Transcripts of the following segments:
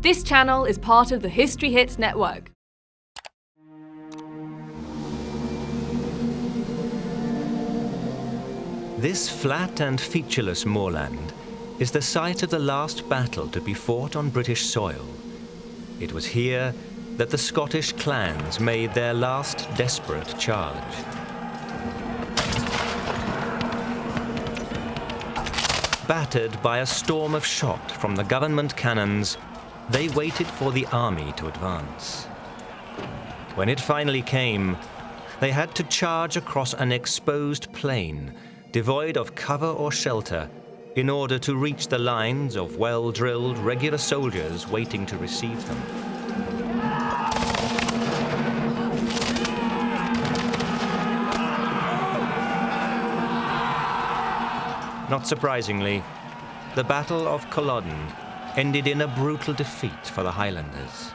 This channel is part of the History Hit network. This flat and featureless moorland is the site of the last battle to be fought on British soil. It was here that the Scottish clans made their last desperate charge. Battered by a storm of shot from the government cannons, they waited for the army to advance. When it finally came, they had to charge across an exposed plain, devoid of cover or shelter, in order to reach the lines of well-drilled regular soldiers waiting to receive them. Not surprisingly, the Battle of Culloden ended in a brutal defeat for the Highlanders.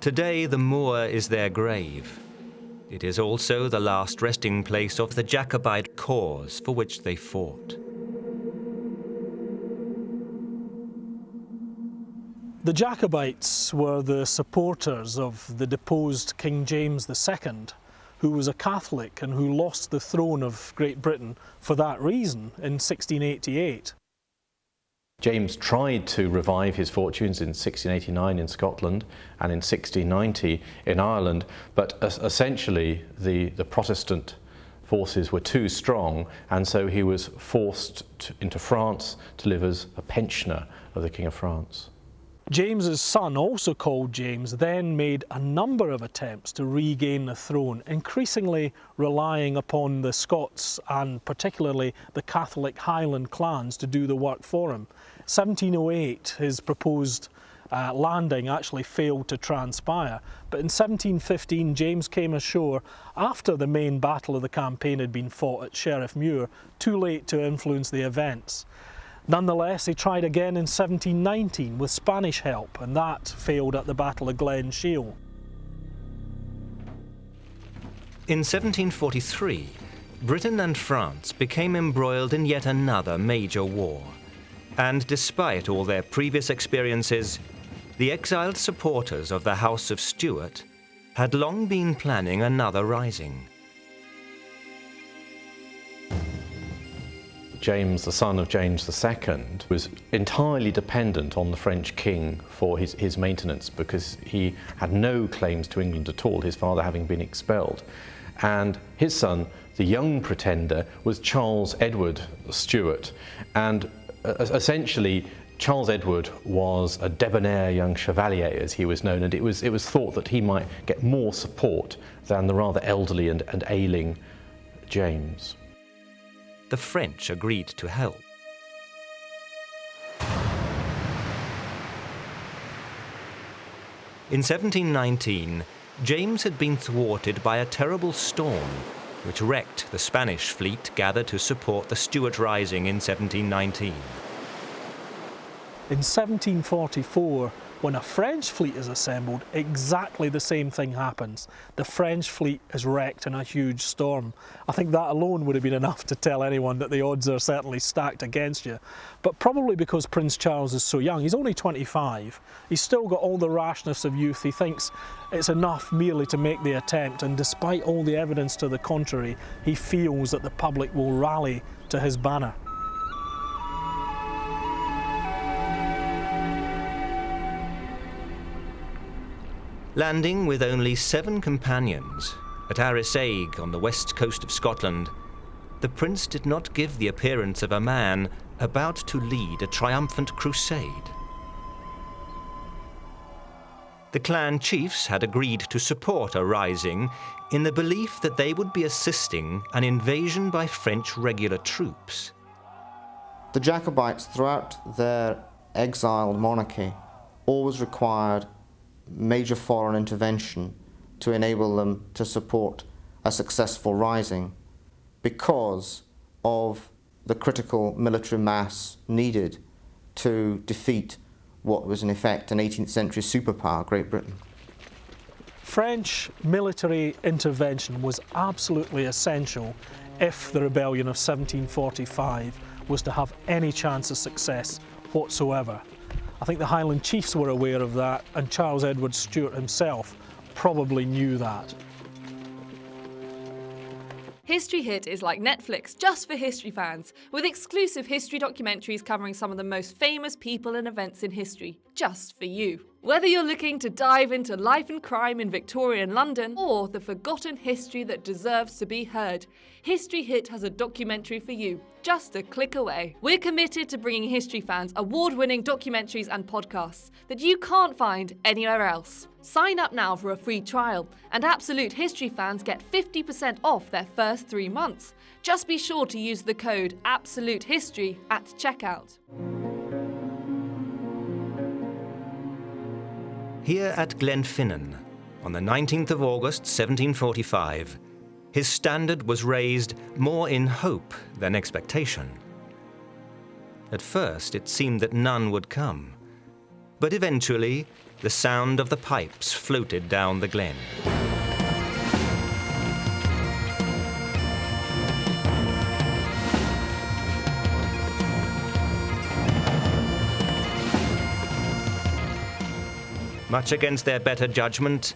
Today, the moor is their grave. It is also the last resting place of the Jacobite cause for which they fought. The Jacobites were the supporters of the deposed King James II, who was a Catholic and who lost the throne of Great Britain for that reason in 1688. James tried to revive his fortunes in 1689 in Scotland and in 1690 in Ireland, but essentially the Protestant forces were too strong, and so he was forced into France to live as a pensioner of the King of France. James's son, also called James, then made a number of attempts to regain the throne, increasingly relying upon the Scots and particularly the Catholic Highland clans to do the work for him. 1708, his proposed landing actually failed to transpire, but in 1715 James came ashore after the main battle of the campaign had been fought at Sheriff Muir, too late to influence the events. Nonetheless, he tried again in 1719 with Spanish help, and that failed at the Battle of Glen Shiel. In 1743, Britain and France became embroiled in yet another major war. And despite all their previous experiences, the exiled supporters of the House of Stuart had long been planning another rising. James, the son of James II, was entirely dependent on the French king for his maintenance because he had no claims to England at all, his father having been expelled. And his son, the young pretender, was Charles Edward Stuart. And essentially, Charles Edward was a debonair young chevalier, as he was known, and it was thought that he might get more support than the rather elderly and ailing James. The French agreed to help. In 1719, James had been thwarted by a terrible storm, which wrecked the Spanish fleet gathered to support the Stuart Rising in 1719. In 1744, when a French fleet is assembled, exactly the same thing happens. The French fleet is wrecked in a huge storm. I think that alone would have been enough to tell anyone that the odds are certainly stacked against you. But probably because Prince Charles is so young, he's only 25, he's still got all the rashness of youth. He thinks it's enough merely to make the attempt, and despite all the evidence to the contrary, he feels that the public will rally to his banner. Landing with only 7 companions at Arisaig on the west coast of Scotland, the prince did not give the appearance of a man about to lead a triumphant crusade. The clan chiefs had agreed to support a rising in the belief that they would be assisting an invasion by French regular troops. The Jacobites, throughout their exiled monarchy, always required major foreign intervention to enable them to support a successful rising because of the critical military mass needed to defeat what was in effect an 18th century superpower, Great Britain. French military intervention was absolutely essential if the rebellion of 1745 was to have any chance of success whatsoever. I think the Highland chiefs were aware of that, and Charles Edward Stuart himself probably knew that. History Hit is like Netflix, just for history fans, with exclusive history documentaries covering some of the most famous people and events in history, just for you. Whether you're looking to dive into life and crime in Victorian London, or the forgotten history that deserves to be heard, History Hit has a documentary for you, just a click away. We're committed to bringing history fans award-winning documentaries and podcasts that you can't find anywhere else. Sign up now for a free trial, and Absolute History fans get 50% off their first 3 months. Just be sure to use the code AbsoluteHistory at checkout. Here at Glenfinnan, on the 19th of August 1745, his standard was raised more in hope than expectation. At first it seemed that none would come, but eventually the sound of the pipes floated down the glen. Much against their better judgment,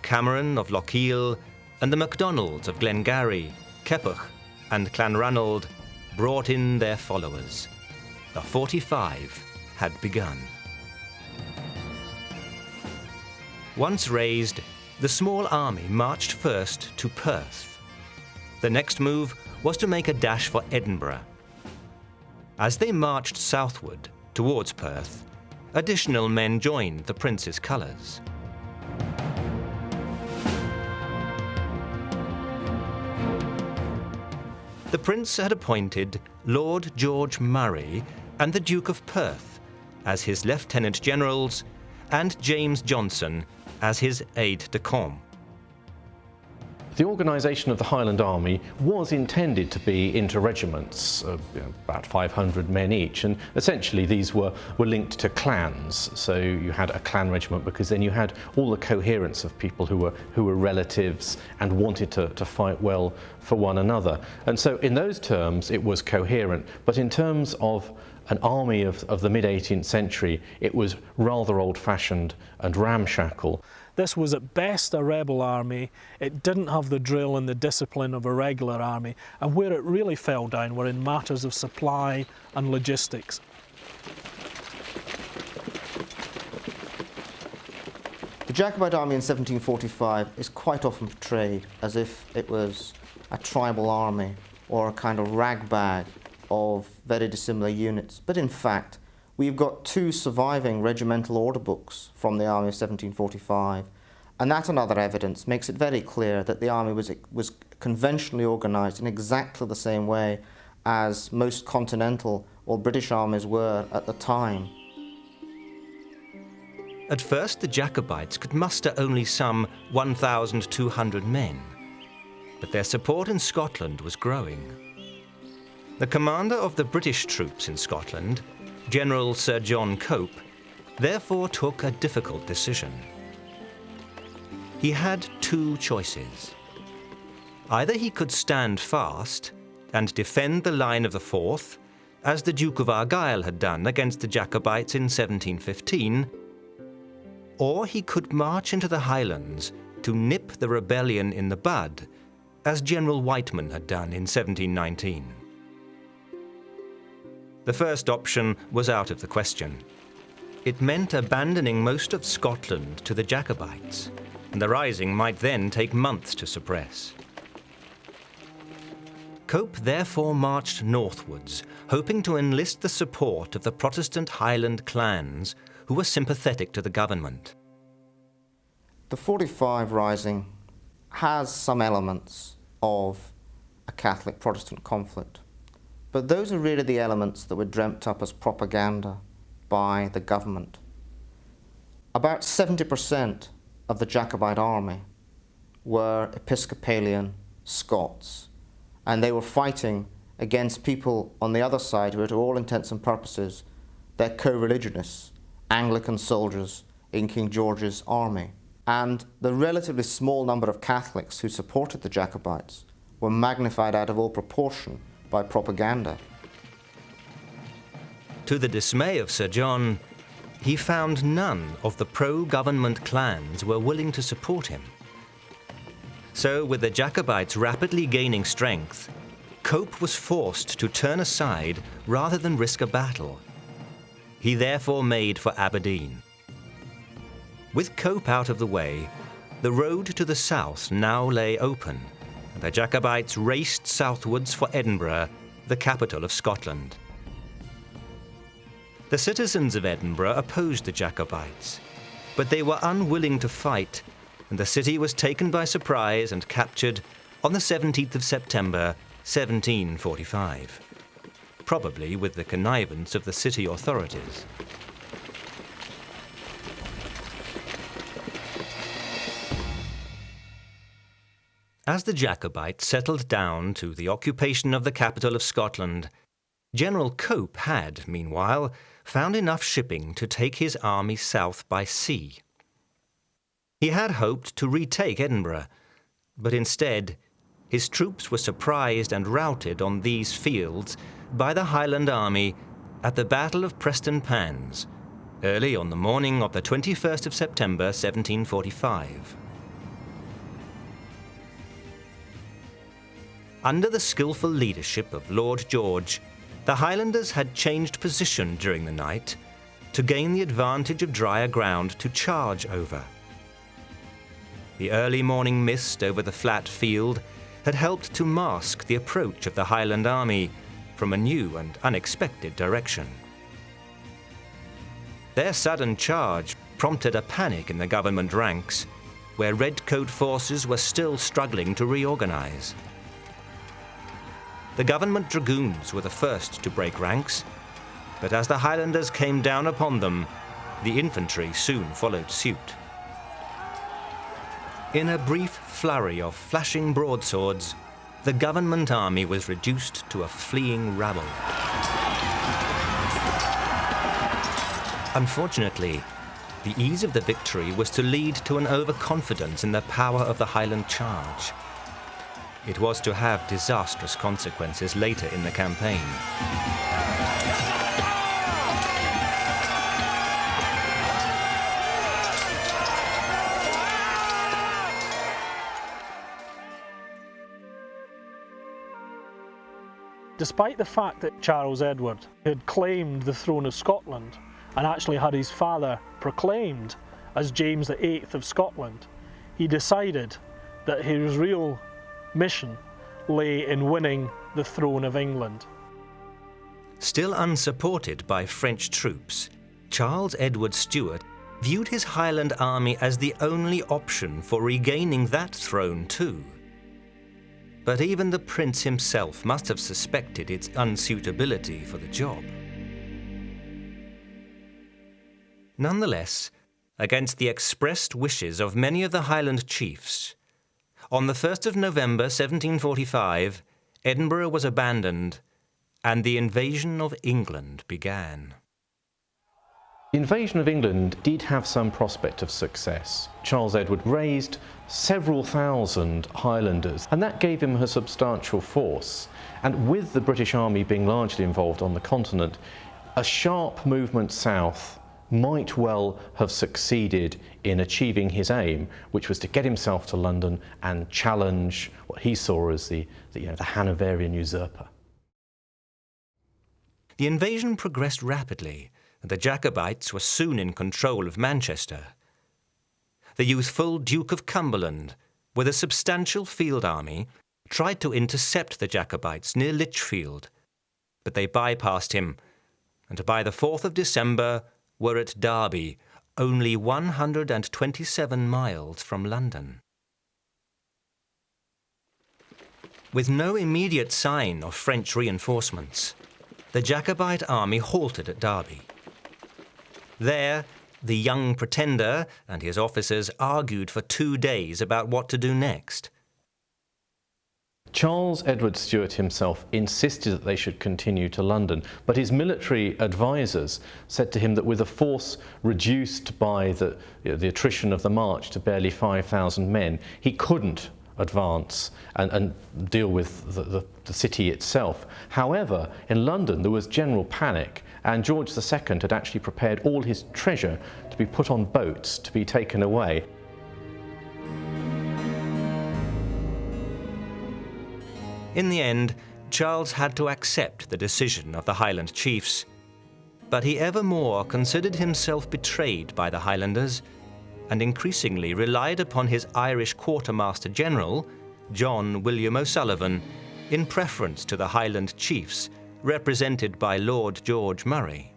Cameron of Lochiel and the MacDonalds of Glengarry, Keppoch and Clanranald brought in their followers. The 45 had begun. Once raised, the small army marched first to Perth. The next move was to make a dash for Edinburgh. As they marched southward towards Perth, additional men joined the Prince's colours. The Prince had appointed Lord George Murray and the Duke of Perth as his Lieutenant Generals and James Johnson as his aide-de-camp. The organisation of the Highland Army was intended to be into regiments, about 500 men each, and essentially these were linked to clans. So you had a clan regiment because then you had all the coherence of people who were relatives and wanted to fight well for one another. And so in those terms it was coherent, but in terms of an army of the mid-18th century, it was rather old-fashioned and ramshackle. This was at best a rebel army. It didn't have the drill and the discipline of a regular army, and where it really fell down were in matters of supply and logistics. The Jacobite Army in 1745 is quite often portrayed as if it was a tribal army or a kind of ragbag of very dissimilar units, but in fact we've got 2 surviving regimental order books from the army of 1745, and that and other evidence makes it very clear that the army was conventionally organised in exactly the same way as most continental or British armies were at the time. At first, the Jacobites could muster only some 1,200 men, but their support in Scotland was growing. The commander of the British troops in Scotland, General Sir John Cope, therefore took a difficult decision. He had 2 choices. Either he could stand fast and defend the line of the Forth, as the Duke of Argyll had done against the Jacobites in 1715, or he could march into the Highlands to nip the rebellion in the bud, as General Whiteman had done in 1719. The first option was out of the question. It meant abandoning most of Scotland to the Jacobites, and the rising might then take months to suppress. Cope therefore marched northwards, hoping to enlist the support of the Protestant Highland clans who were sympathetic to the government. The 45 Rising has some elements of a Catholic-Protestant conflict, but those are really the elements that were dreamt up as propaganda by the government. About 70% of the Jacobite army were Episcopalian Scots, and they were fighting against people on the other side who were, to all intents and purposes, their co-religionists, Anglican soldiers in King George's army. And the relatively small number of Catholics who supported the Jacobites were magnified out of all proportion by propaganda. To the dismay of Sir John, he found none of the pro-government clans were willing to support him. So, with the Jacobites rapidly gaining strength, Cope was forced to turn aside rather than risk a battle. He therefore made for Aberdeen. With Cope out of the way, the road to the south now lay open, and the Jacobites raced southwards for Edinburgh, the capital of Scotland. The citizens of Edinburgh opposed the Jacobites, but they were unwilling to fight, and the city was taken by surprise and captured on the 17th of September, 1745, probably with the connivance of the city authorities. As the Jacobites settled down to the occupation of the capital of Scotland, General Cope had, meanwhile, found enough shipping to take his army south by sea. He had hoped to retake Edinburgh, but instead, his troops were surprised and routed on these fields by the Highland Army at the Battle of Prestonpans, early on the morning of the 21st of September, 1745. Under the skillful leadership of Lord George, the Highlanders had changed position during the night to gain the advantage of drier ground to charge over. The early morning mist over the flat field had helped to mask the approach of the Highland Army from a new and unexpected direction. Their sudden charge prompted a panic in the government ranks, where redcoat forces were still struggling to reorganize. The government dragoons were the first to break ranks, but as the Highlanders came down upon them, the infantry soon followed suit. In a brief flurry of flashing broadswords, the government army was reduced to a fleeing rabble. Unfortunately, the ease of the victory was to lead to an overconfidence in the power of the Highland Charge. It was to have disastrous consequences later in the campaign. Despite the fact that Charles Edward had claimed the throne of Scotland and actually had his father proclaimed as James VIII of Scotland, he decided that his real mission lay in winning the throne of England. Still unsupported by French troops, Charles Edward Stuart viewed his Highland Army as the only option for regaining that throne too. But even the prince himself must have suspected its unsuitability for the job. Nonetheless, against the expressed wishes of many of the Highland chiefs, on the 1st of November 1745, Edinburgh was abandoned and the invasion of England began. The invasion of England did have some prospect of success. Charles Edward raised several thousand Highlanders, and that gave him a substantial force. And with the British Army being largely involved on the continent, a sharp movement south might well have succeeded in achieving his aim, which was to get himself to London and challenge what he saw as the Hanoverian usurper. The invasion progressed rapidly, and the Jacobites were soon in control of Manchester. The youthful Duke of Cumberland, with a substantial field army, tried to intercept the Jacobites near Lichfield, but they bypassed him, and by the 4th of December were at Derby, only 127 miles from London. With no immediate sign of French reinforcements, the Jacobite army halted at Derby. There, the young pretender and his officers argued for 2 days about what to do next. Charles Edward Stuart himself insisted that they should continue to London, but his military advisors said to him that with a force reduced by the attrition of the march to barely 5,000 men, he couldn't advance and deal with the city itself. However, in London there was general panic, and George II had actually prepared all his treasure to be put on boats to be taken away. In the end, Charles had to accept the decision of the Highland chiefs, but he ever more considered himself betrayed by the Highlanders and increasingly relied upon his Irish Quartermaster General, John William O'Sullivan, in preference to the Highland chiefs represented by Lord George Murray.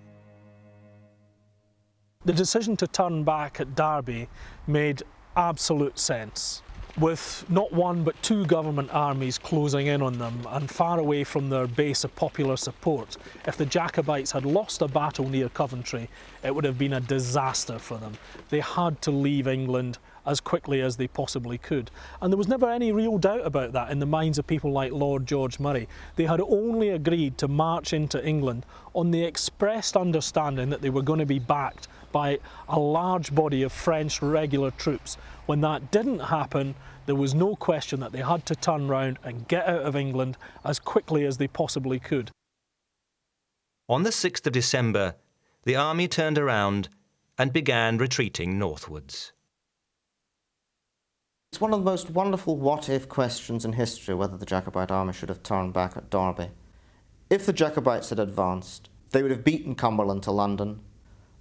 The decision to turn back at Derby made absolute sense. With not one but two government armies closing in on them and far away from their base of popular support, if the Jacobites had lost a battle near Coventry, it would have been a disaster for them. They had to leave England as quickly as they possibly could. And there was never any real doubt about that in the minds of people like Lord George Murray. They had only agreed to march into England on the expressed understanding that they were going to be backed by a large body of French regular troops. When that didn't happen, there was no question that they had to turn round and get out of England as quickly as they possibly could. On the 6th of December, the army turned around and began retreating northwards. It's one of the most wonderful what-if questions in history whether the Jacobite army should have turned back at Derby. If the Jacobites had advanced, they would have beaten Cumberland to London.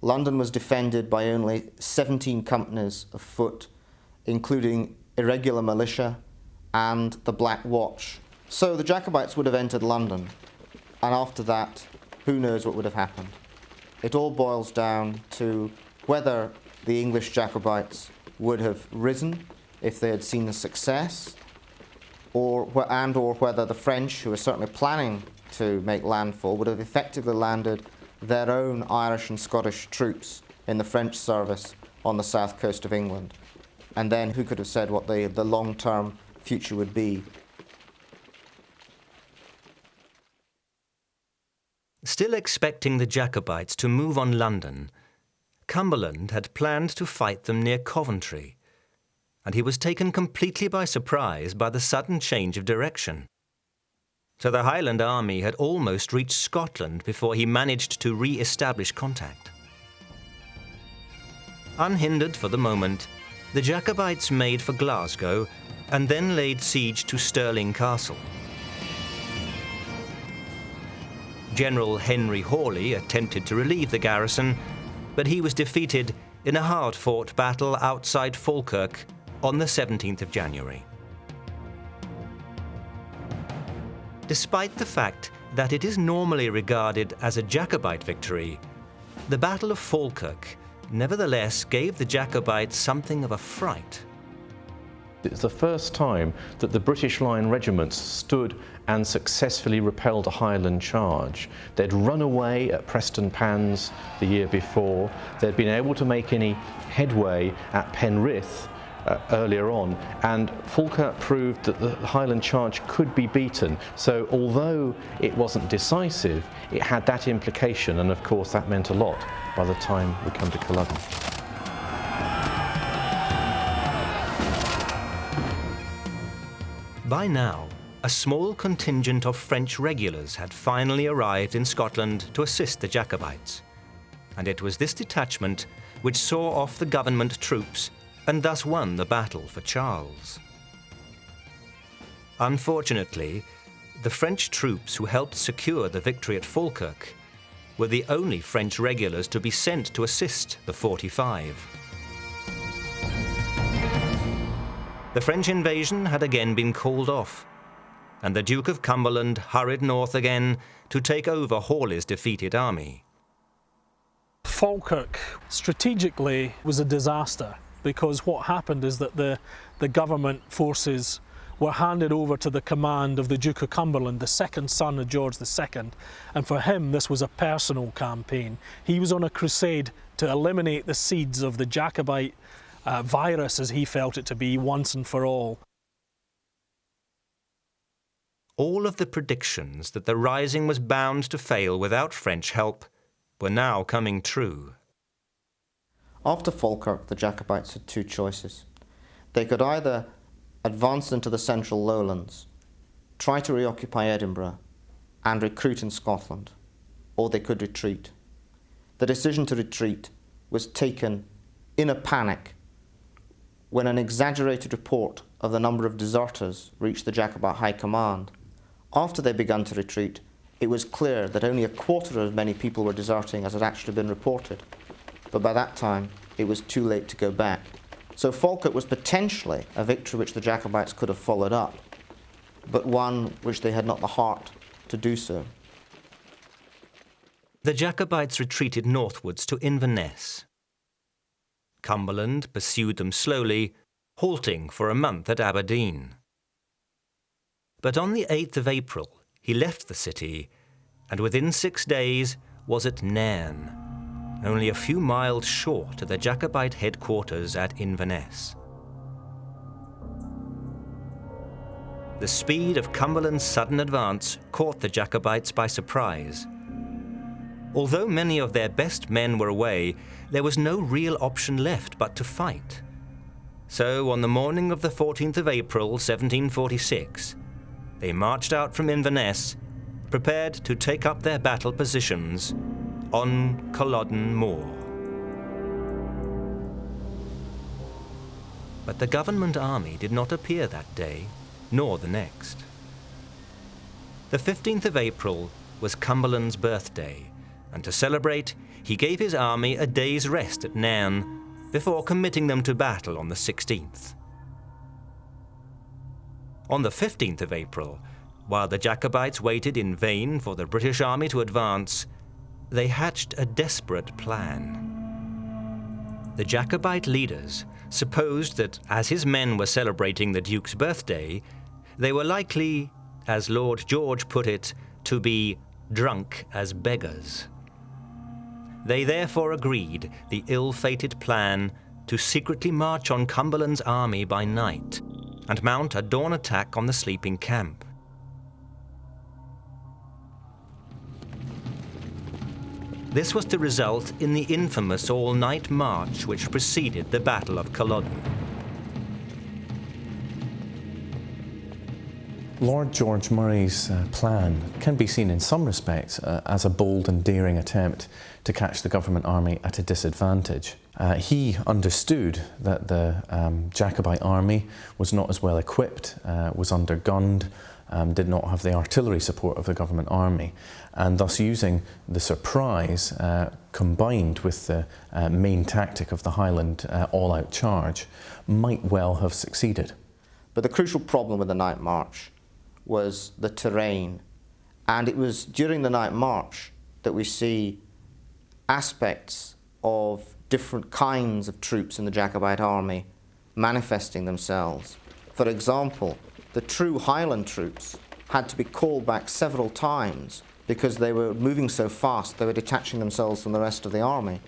London was defended by only 17 companies of foot, including irregular militia and the Black Watch. So the Jacobites would have entered London, and after that, who knows what would have happened. It all boils down to whether the English Jacobites would have risen if they had seen the success, or whether the French, who were certainly planning to make landfall, would have effectively landed their own Irish and Scottish troops in the French service on the south coast of England. And then who could have said what the long-term future would be. Still expecting the Jacobites to move on London, Cumberland had planned to fight them near Coventry, and he was taken completely by surprise by the sudden change of direction. So the Highland Army had almost reached Scotland before he managed to re-establish contact. Unhindered for the moment, the Jacobites made for Glasgow and then laid siege to Stirling Castle. General Henry Hawley attempted to relieve the garrison, but he was defeated in a hard-fought battle outside Falkirk on the 17th of January. Despite the fact that it is normally regarded as a Jacobite victory, the Battle of Falkirk nevertheless gave the Jacobites something of a fright. It's the first time that the British line regiments stood and successfully repelled a Highland Charge. They'd run away at Prestonpans the year before. They'd been able to make any headway at Penrith earlier on, and Falkirk proved that the Highland Charge could be beaten. So although it wasn't decisive, it had that implication, and of course that meant a lot by the time we come to Culloden. By now, a small contingent of French regulars had finally arrived in Scotland to assist the Jacobites, and it was this detachment which saw off the government troops and thus won the battle for Charles. Unfortunately, the French troops who helped secure the victory at Falkirk were the only French regulars to be sent to assist the 45. The French invasion had again been called off, and the Duke of Cumberland hurried north again to take over Hawley's defeated army. Falkirk, strategically, was a disaster, because what happened is that the government forces were handed over to the command of the Duke of Cumberland, the second son of George II, and for him this was a personal campaign. He was on a crusade to eliminate the seeds of the Jacobite virus, as he felt it to be, once and for all. All of the predictions that the rising was bound to fail without French help were now coming true. After Falkirk, the Jacobites had two choices. They could either advance into the central lowlands, try to reoccupy Edinburgh, and recruit in Scotland, or they could retreat. the decision to retreat was taken in a panic when an exaggerated report of the number of deserters reached the Jacobite High Command. After they began to retreat, it was clear that only a quarter as many people were deserting as had actually been reported. But by that time, it was too late to go back. So Falkirk was potentially a victory which the Jacobites could have followed up, but one which they had not the heart to do so. The Jacobites retreated northwards to Inverness. Cumberland pursued them slowly, halting for a month at Aberdeen. But on the 8th of April, he left the city, and within 6 days was at Nairn, only a few miles short of the Jacobite headquarters at Inverness. The speed of Cumberland's sudden advance caught the Jacobites by surprise. Although many of their best men were away, there was no real option left but to fight. So on the morning of the 14th of April, 1746, they marched out from Inverness, prepared to take up their battle positions on Culloden Moor. But the government army did not appear that day, nor the next. The 15th of April was Cumberland's birthday, and to celebrate, he gave his army a day's rest at Nairn before committing them to battle on the 16th. On the 15th of April, while the Jacobites waited in vain for the British army to advance, they hatched a desperate plan. The Jacobite leaders supposed that as his men were celebrating the Duke's birthday, they were likely, as Lord George put it, to be drunk as beggars. They therefore agreed the ill-fated plan to secretly march on Cumberland's army by night and mount a dawn attack on the sleeping camp. This was to result in the infamous all-night march which preceded the Battle of Culloden. Lord George Murray's plan can be seen in some respects as a bold and daring attempt to catch the government army at a disadvantage. He understood that the Jacobite army was not as well equipped, was undergunned, did not have the artillery support of the government army, and thus using the surprise combined with the main tactic of the Highland all-out charge might well have succeeded. But the crucial problem with the night march was the terrain, and it was during the night march that we see aspects of different kinds of troops in the Jacobite army manifesting themselves. For example, the true Highland troops had to be called back several times because they were moving so fast, they were detaching themselves from the rest of the army,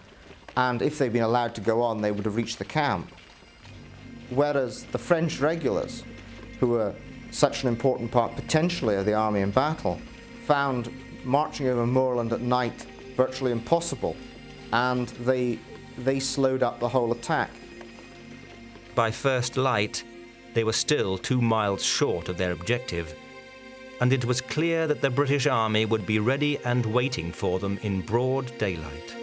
and if they'd been allowed to go on, they would have reached the camp. Whereas the French regulars, who were such an important part potentially of the army in battle, found marching over moorland at night virtually impossible, and they slowed up the whole attack. By first light, they were still 2 miles short of their objective, and it was clear that the British army would be ready and waiting for them in broad daylight.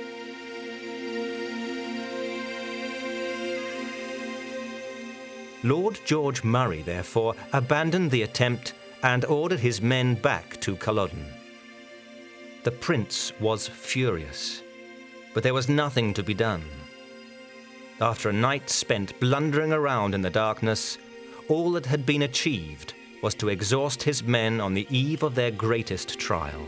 Lord George Murray, therefore, abandoned the attempt and ordered his men back to Culloden. The Prince was furious, but there was nothing to be done. After a night spent blundering around in the darkness, all that had been achieved was to exhaust his men on the eve of their greatest trial.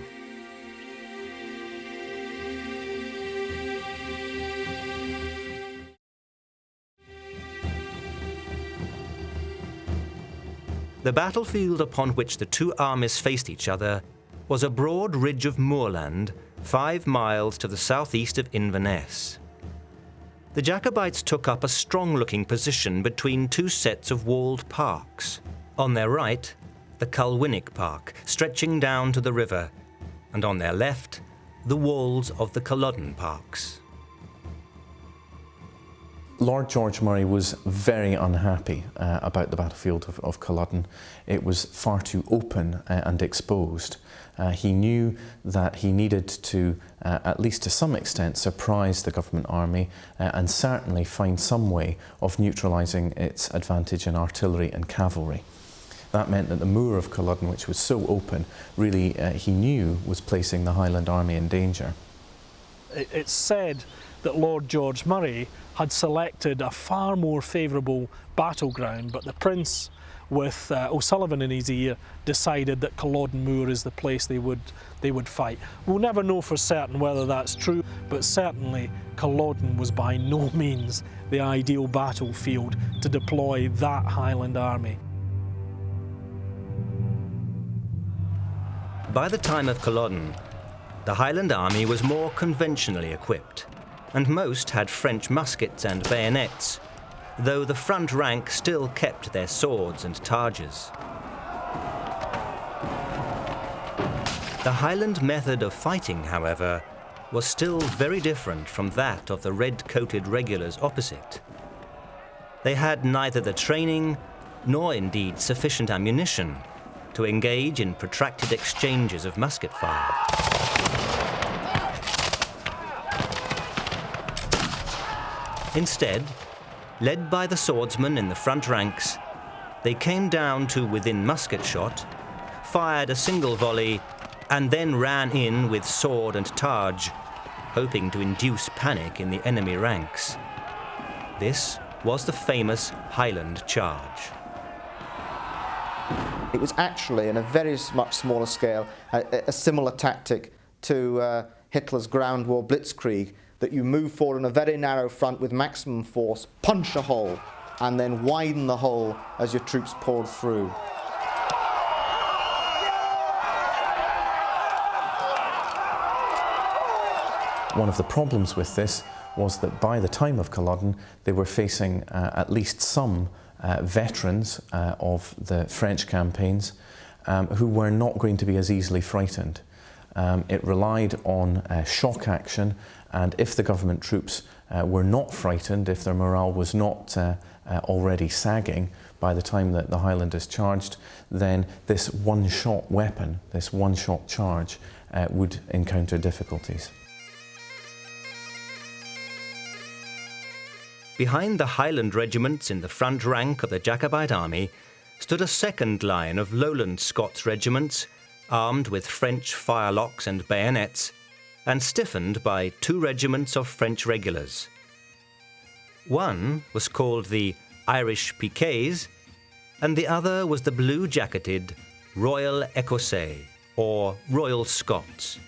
The battlefield upon which the two armies faced each other was a broad ridge of moorland 5 miles to the southeast of Inverness. The Jacobites took up a strong-looking position between 2 sets of walled parks. On their right, the Culwinnick Park, stretching down to the river, and on their left, the walls of the Culloden Parks. Lord George Murray was very unhappy about the battlefield of Culloden. It was far too open and exposed. He knew that he needed to, at least to some extent, surprise the government army and certainly find some way of neutralising its advantage in artillery and cavalry. That meant that the moor of Culloden, which was so open, really he knew was placing the Highland Army in danger. It's said that Lord George Murray had selected a far more favourable battleground, but the Prince, with O'Sullivan in his ear, decided that Culloden Moor is the place they would fight. We'll never know for certain whether that's true, but certainly Culloden was by no means the ideal battlefield to deploy that Highland Army. By the time of Culloden, the Highland Army was more conventionally equipped, and most had French muskets and bayonets, though the front rank still kept their swords and targes. The Highland method of fighting, however, was still very different from that of the red-coated regulars opposite. They had neither the training nor indeed sufficient ammunition to engage in protracted exchanges of musket fire. Instead, led by the swordsmen in the front ranks, they came down to within musket shot, fired a single volley, and then ran in with sword and targe, hoping to induce panic in the enemy ranks. This was the famous Highland Charge. It was actually, in a very much smaller scale, a similar tactic to Hitler's ground war blitzkrieg, that you move forward in a very narrow front with maximum force, punch a hole, and then widen the hole as your troops poured through. One of the problems with this was that by the time of Culloden, they were facing at least some veterans of the French campaigns who were not going to be as easily frightened. It relied on shock action, and if the government troops were not frightened, if their morale was not already sagging by the time that the Highlanders charged, then this one-shot weapon, this one-shot charge, would encounter difficulties. Behind the Highland regiments in the front rank of the Jacobite army stood a second line of Lowland Scots regiments, armed with French firelocks and bayonets, and stiffened by 2 regiments of French regulars. One was called the Irish Piquets, and the other was the blue-jacketed Royal Écossais, or Royal Scots.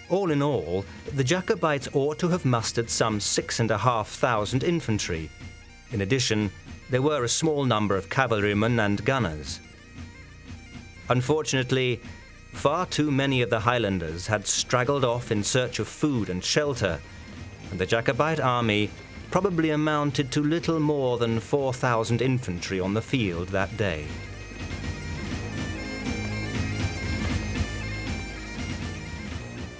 All in all, the Jacobites ought to have mustered some 6,500 infantry. In addition, there were a small number of cavalrymen and gunners. Unfortunately, far too many of the Highlanders had straggled off in search of food and shelter, and the Jacobite army probably amounted to little more than 4,000 infantry on the field that day.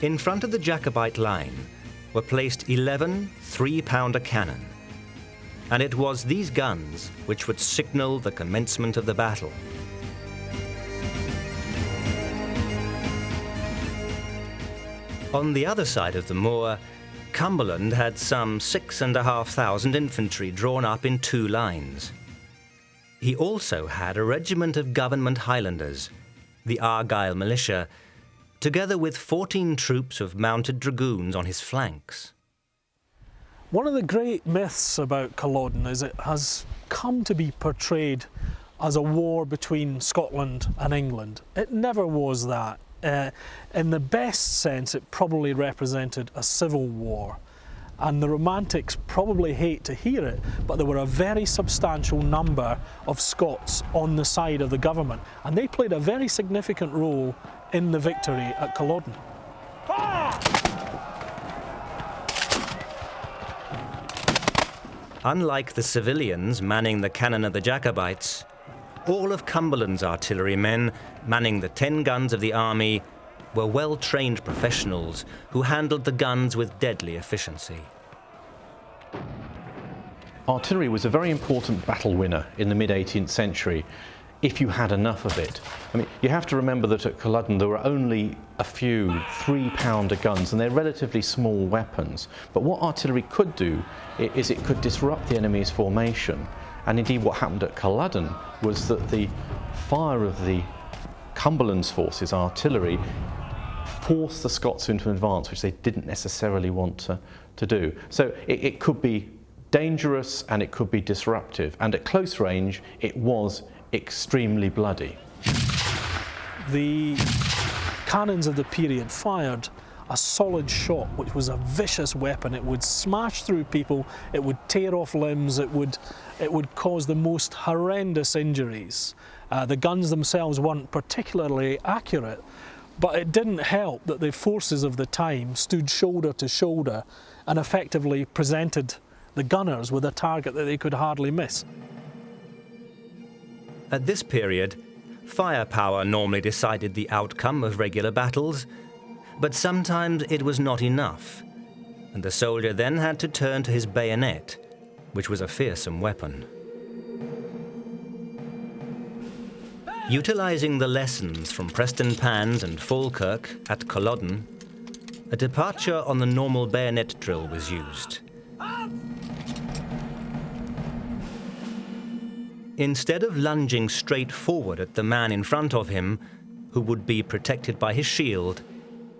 In front of the Jacobite line were placed 11 3-pounder cannon, and it was these guns which would signal the commencement of the battle. On the other side of the moor, Cumberland had some 6,500 infantry drawn up in 2 lines. He also had a regiment of government Highlanders, the Argyll militia, together with 14 troops of mounted dragoons on his flanks. One of the great myths about Culloden is it has come to be portrayed as a war between Scotland and England. It never was that. In the best sense, it probably represented a civil war. And the Romantics probably hate to hear it, but there were a very substantial number of Scots on the side of the government, and they played a very significant role in the victory at Culloden. Unlike the civilians manning the cannon of the Jacobites, all of Cumberland's artillerymen, manning the 10 guns of the army, were well-trained professionals who handled the guns with deadly efficiency. Artillery was a very important battle winner in the mid-18th century, if you had enough of it. I mean, you have to remember that at Culloden there were only a few 3-pounder guns, and they're relatively small weapons. But what artillery could do is it could disrupt the enemy's formation. And indeed what happened at Culloden was that the fire of the Cumberland's forces, artillery, forced the Scots into advance, which they didn't necessarily want to do. So it could be dangerous and it could be disruptive. And at close range, it was extremely bloody. The cannons of the period fired a solid shot, which was a vicious weapon. It would smash through people, it would tear off limbs, it would cause the most horrendous injuries. The guns themselves weren't particularly accurate, but it didn't help that the forces of the time stood shoulder to shoulder and effectively presented the gunners with a target that they could hardly miss. At this period, firepower normally decided the outcome of regular battles, but sometimes it was not enough, and the soldier then had to turn to his bayonet, which was a fearsome weapon. Utilising the lessons from Prestonpans and Falkirk at Culloden, a departure on the normal bayonet drill was used. Instead of lunging straight forward at the man in front of him, who would be protected by his shield,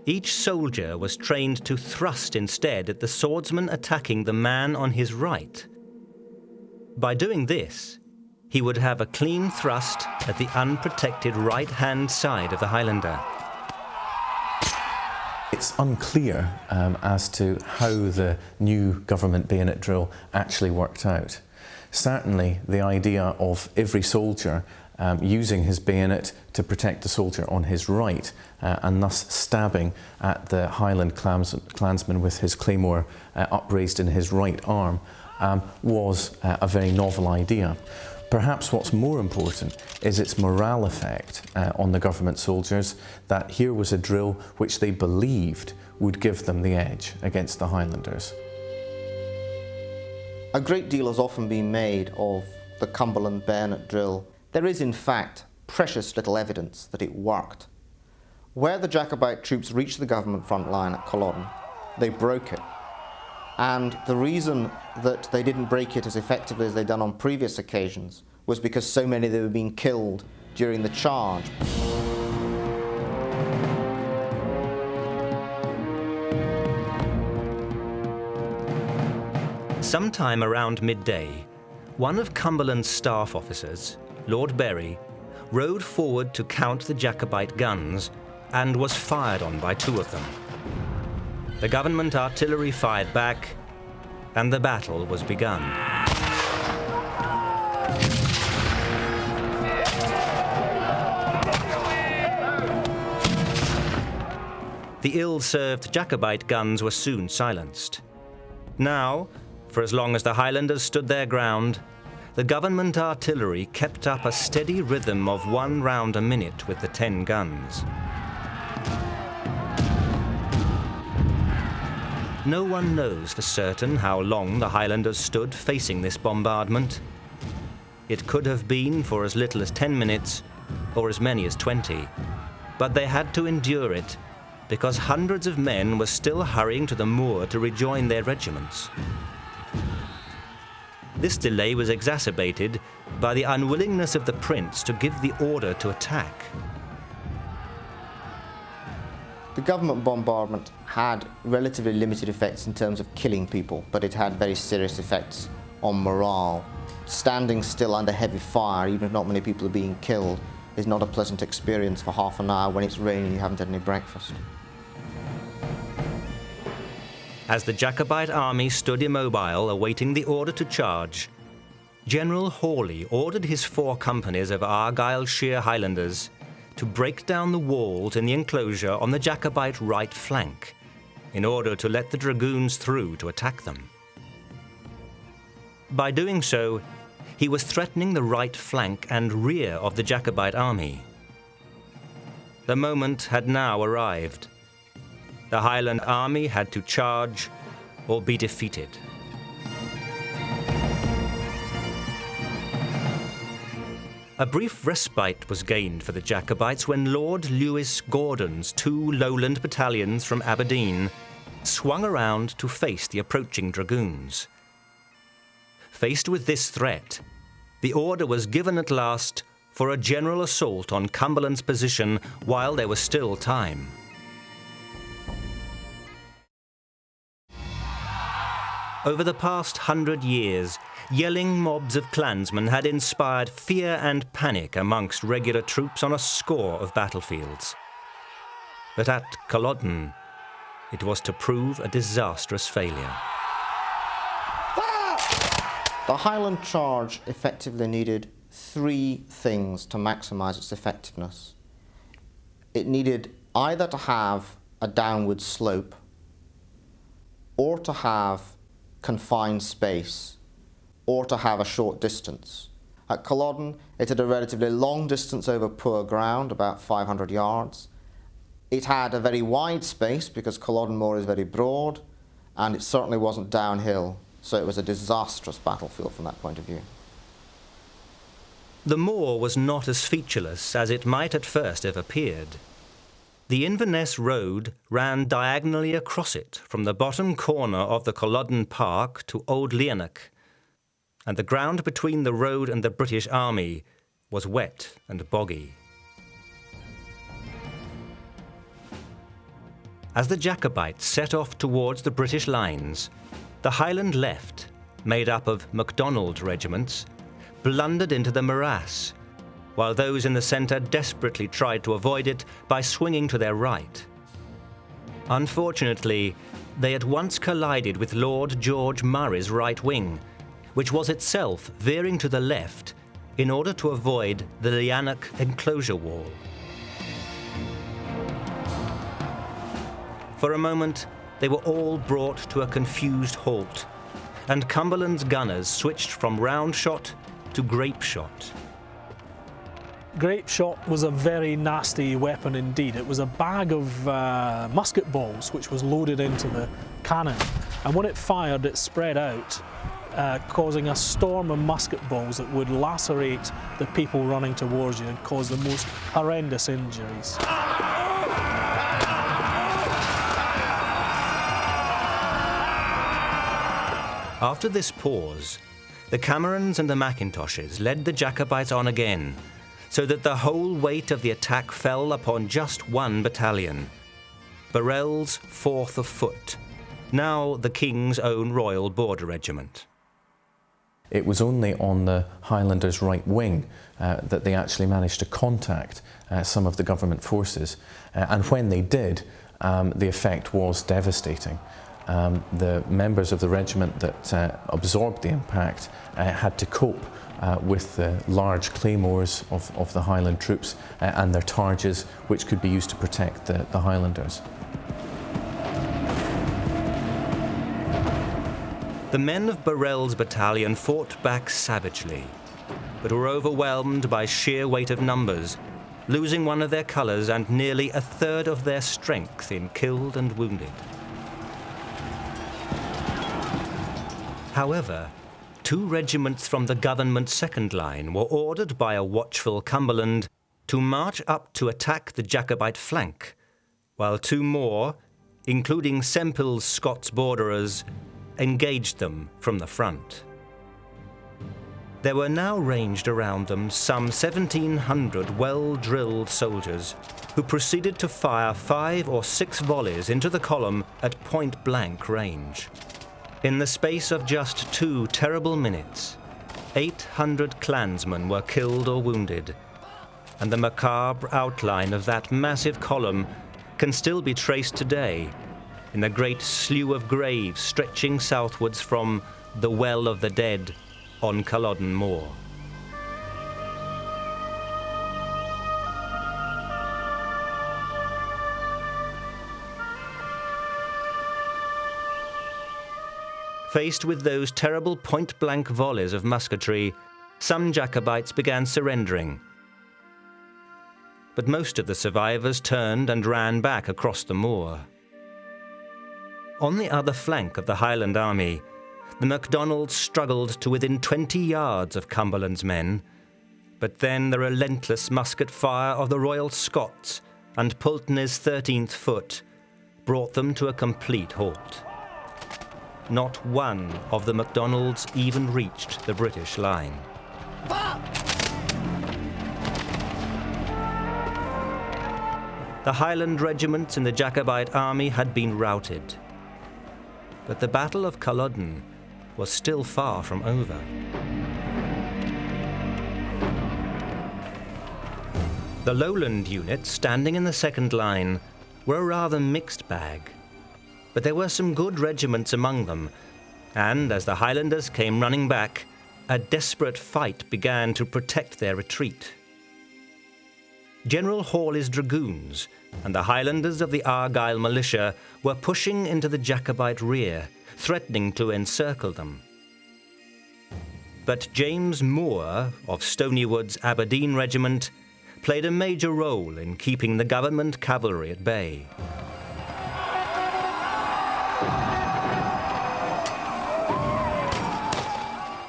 each soldier was trained to thrust instead at the swordsman attacking the man on his right. By doing this, he would have a clean thrust at the unprotected right-hand side of the Highlander. It's unclear as to how the new government bayonet drill actually worked out. Certainly the idea of every soldier using his bayonet to protect the soldier on his right and thus stabbing at the Highland clansman with his claymore upraised in his right arm was a very novel idea. Perhaps what's more important is its morale effect on the government soldiers, that here was a drill which they believed would give them the edge against the Highlanders. A great deal has often been made of the Cumberland bayonet drill. There is in fact precious little evidence that it worked. Where the Jacobite troops reached the government front line at Culloden, they broke it. And the reason that they didn't break it as effectively as they'd done on previous occasions was because so many of them were being killed during the charge. Sometime around midday, one of Cumberland's staff officers, Lord Berry, rode forward to count the Jacobite guns and was fired on by 2 of them. The government artillery fired back, and the battle was begun. The ill-served Jacobite guns were soon silenced. Now, for as long as the Highlanders stood their ground, the government artillery kept up a steady rhythm of 1 round a minute with the 10 guns. No one knows for certain how long the Highlanders stood facing this bombardment. It could have been for as little as 10 minutes or as many as 20, but they had to endure it because hundreds of men were still hurrying to the moor to rejoin their regiments. This delay was exacerbated by the unwillingness of the prince to give the order to attack. The government bombardment had relatively limited effects in terms of killing people, but it had very serious effects on morale. Standing still under heavy fire, even if not many people are being killed, is not a pleasant experience for half an hour when it's raining and you haven't had any breakfast. As the Jacobite army stood immobile, awaiting the order to charge, General Hawley ordered his 4 companies of Argyllshire Highlanders to break down the walls in the enclosure on the Jacobite right flank, in order to let the dragoons through to attack them. By doing so, he was threatening the right flank and rear of the Jacobite army. The moment had now arrived. The Highland Army had to charge or be defeated. A brief respite was gained for the Jacobites when Lord Lewis Gordon's 2 Lowland battalions from Aberdeen swung around to face the approaching dragoons. Faced with this threat, the order was given at last for a general assault on Cumberland's position while there was still time. Over the past 100 years, yelling mobs of clansmen had inspired fear and panic amongst regular troops on a score of battlefields. But at Culloden, it was to prove a disastrous failure. The Highland Charge effectively needed 3 things to maximise its effectiveness. It needed either to have a downward slope or to have confined space, or to have a short distance. At Culloden, it had a relatively long distance over poor ground, about 500 yards. It had a very wide space because Culloden Moor is very broad, and it certainly wasn't downhill, so it was a disastrous battlefield from that point of view. The moor was not as featureless as it might at first have appeared. The Inverness road ran diagonally across it from the bottom corner of the Culloden Park to Old Leonach, and the ground between the road and the British Army was wet and boggy. As the Jacobites set off towards the British lines, the Highland left, made up of MacDonald regiments, blundered into the morass, while those in the centre desperately tried to avoid it by swinging to their right. Unfortunately, they at once collided with Lord George Murray's right wing, which was itself veering to the left in order to avoid the Leonach enclosure wall. For a moment, they were all brought to a confused halt, and Cumberland's gunners switched from round shot to grape shot. Grape shot was a very nasty weapon indeed. It was a bag of musket balls which was loaded into the cannon, and when it fired it spread out, causing a storm of musket balls that would lacerate the people running towards you and cause the most horrendous injuries. After this pause, the Camerons and the Macintoshes led the Jacobites on again, so that the whole weight of the attack fell upon just 1 battalion, Burrells 4th of Foot, now the King's own Royal Border Regiment. It was only on the Highlanders' right wing that they actually managed to contact some of the government forces, and when they did, the effect was devastating. The members of the regiment that absorbed the impact had to cope with the large claymores of the Highland troops and their targes, which could be used to protect the Highlanders. The men of Burrells Battalion fought back savagely, but were overwhelmed by sheer weight of numbers, losing one of their colours and nearly a third of their strength in killed and wounded. However, 2 regiments from the government second line were ordered by a watchful Cumberland to march up to attack the Jacobite flank, while 2 more, including Sempill's Scots borderers, engaged them from the front. There were now ranged around them some 1,700 well-drilled soldiers who proceeded to fire 5 or 6 volleys into the column at point-blank range. In the space of just 2 terrible minutes, 800 clansmen were killed or wounded, and the macabre outline of that massive column can still be traced today in the great slew of graves stretching southwards from the Well of the Dead on Culloden Moor. Faced with those terrible point-blank volleys of musketry, some Jacobites began surrendering. but most of the survivors turned and ran back across the moor. On the other flank of the Highland Army, the MacDonalds struggled to within 20 yards of Cumberland's men, but then the relentless musket fire of the Royal Scots and Pulteney's 13th Foot brought them to a complete halt. Not one of the MacDonalds even reached the British line. The Highland regiments in the Jacobite army had been routed, but the Battle of Culloden was still far from over. The Lowland units standing in the second line were a rather mixed bag, but there were some good regiments among them, and as the Highlanders came running back, a desperate fight began to protect their retreat. General Hawley's dragoons and the Highlanders of the Argyll militia were pushing into the Jacobite rear, threatening to encircle them. But James Moor of Stonywood's Aberdeen Regiment played a major role in keeping the government cavalry at bay.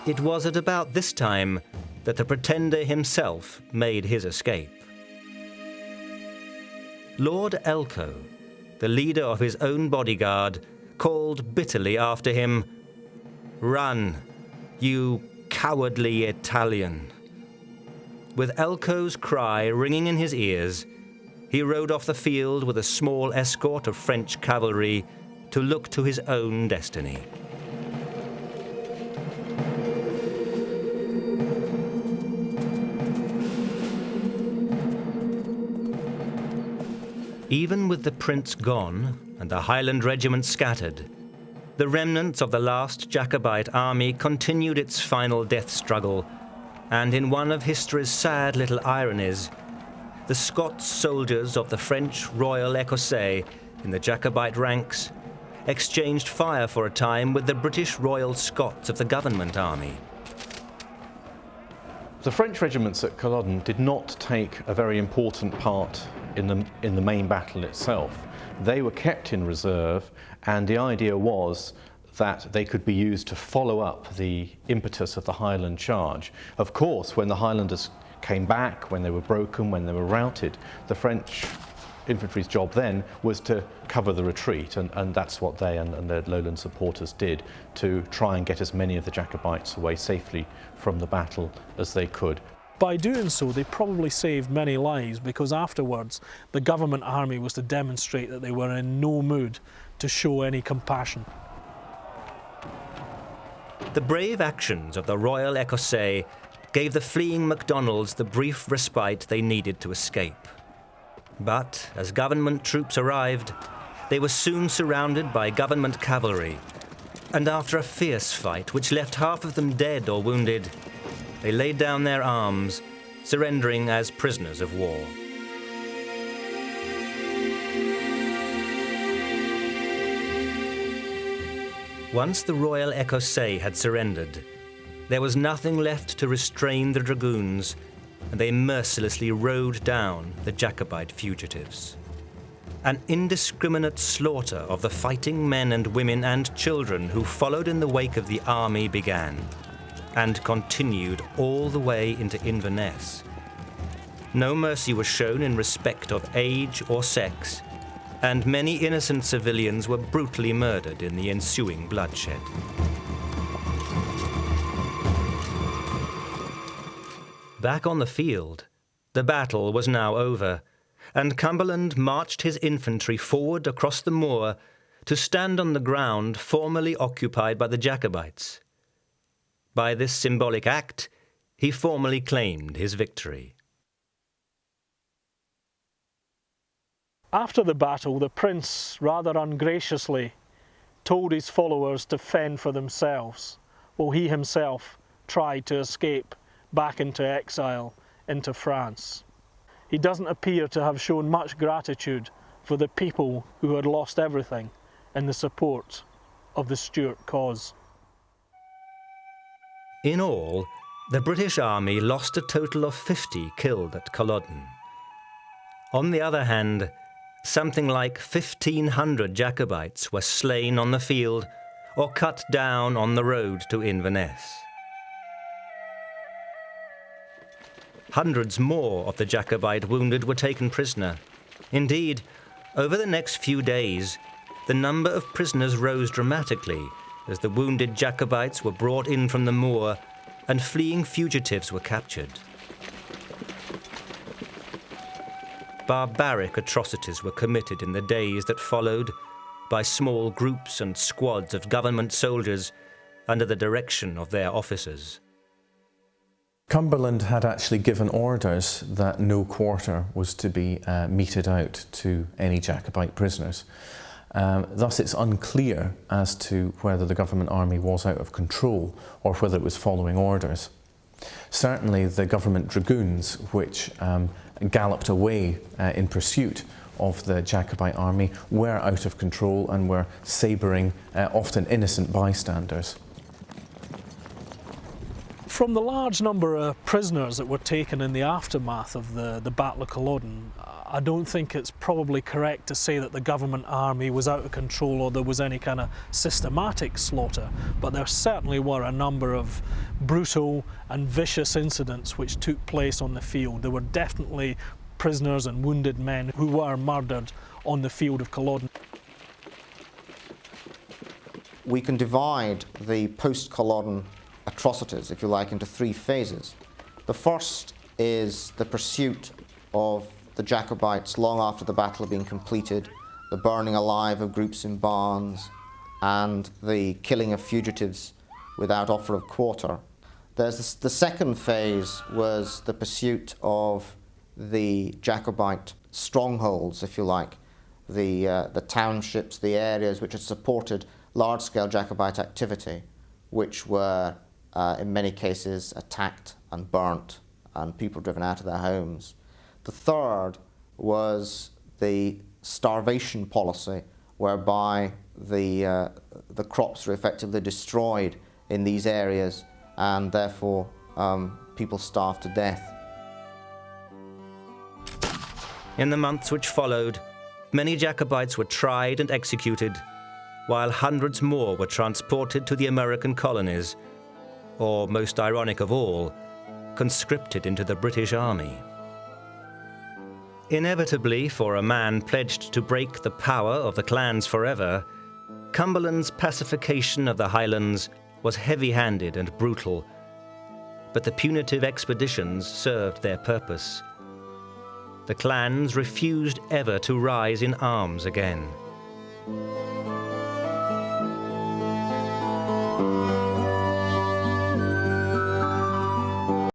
It was at about this time that the Pretender himself made his escape. Lord Elcho, the leader of his own bodyguard, called bitterly after him, "Run, you cowardly Italian." With Elcho's cry ringing in his ears, he rode off the field with a small escort of French cavalry to look to his own destiny. Even with the Prince gone and the Highland regiment scattered, the remnants of the last Jacobite army continued its final death struggle, and in one of history's sad little ironies, the Scots soldiers of the French Royal Écossais in the Jacobite ranks exchanged fire for a time with the British Royal Scots of the Government Army. The French regiments at Culloden did not take a very important part in the main battle itself. They were kept in reserve, and the idea was that they could be used to follow up the impetus of the Highland Charge. Of course, when the Highlanders came back, when they were broken, when they were routed, the French infantry's job then was to cover the retreat, and that's what they and their lowland supporters did, to try and get as many of the Jacobites away safely from the battle as they could. By doing so, they probably saved many lives, because afterwards the government army was to demonstrate that they were in no mood to show any compassion. The brave actions of the Royal Écossais gave the fleeing MacDonalds the brief respite they needed to escape. But as government troops arrived, they were soon surrounded by government cavalry, and after a fierce fight which left half of them dead or wounded, they laid down their arms, surrendering as prisoners of war. Once the Royal Écossais had surrendered, there was nothing left to restrain the dragoons, and they mercilessly rode down the Jacobite fugitives. An indiscriminate slaughter of the fighting men and women and children who followed in the wake of the army began, and continued all the way into Inverness. No mercy was shown in respect of age or sex, and many innocent civilians were brutally murdered in the ensuing bloodshed. Back on the field, the battle was now over, and Cumberland marched his infantry forward across the moor to stand on the ground formerly occupied by the Jacobites. By this symbolic act, he formally claimed his victory. After the battle, the prince rather ungraciously told his followers to fend for themselves, while he himself tried to escape back into exile into France. He doesn't appear to have shown much gratitude for the people who had lost everything in the support of the Stuart cause. In all, the British Army lost a total of 50 killed at Culloden. On the other hand, something like 1,500 Jacobites were slain on the field or cut down on the road to Inverness. Hundreds more of the Jacobite wounded were taken prisoner. Indeed, over the next few days, the number of prisoners rose dramatically as the wounded Jacobites were brought in from the moor and fleeing fugitives were captured. Barbaric atrocities were committed in the days that followed by small groups and squads of government soldiers under the direction of their officers. Cumberland had actually given orders that no quarter was to be meted out to any Jacobite prisoners. Thus it's unclear as to whether the government army was out of control or whether it was following orders. Certainly the government dragoons, which galloped away in pursuit of the Jacobite army, were out of control and were sabring often innocent bystanders. From the large number of prisoners that were taken in the aftermath of the Battle of Culloden, I don't think it's probably correct to say that the government army was out of control or there was any kind of systematic slaughter, but there certainly were a number of brutal and vicious incidents which took place on the field. There were definitely prisoners and wounded men who were murdered on the field of Culloden. We can divide the post-Culloden atrocities, if you like, into three phases. The first is the pursuit of the Jacobites long after the battle had been completed, the burning alive of groups in barns, and the killing of fugitives without offer of quarter. There's the second phase was the pursuit of the Jacobite strongholds, if you like, the townships, the areas which had supported large-scale Jacobite activity, which were in many cases attacked and burnt and people driven out of their homes. The third was the starvation policy, whereby the crops were effectively destroyed in these areas and therefore people starved to death. In the months which followed, many Jacobites were tried and executed, while hundreds more were transported to the American colonies, or, most ironic of all, conscripted into the British Army. Inevitably, for a man pledged to break the power of the clans forever, Cumberland's pacification of the Highlands was heavy-handed and brutal, but the punitive expeditions served their purpose. The clans refused ever to rise in arms again.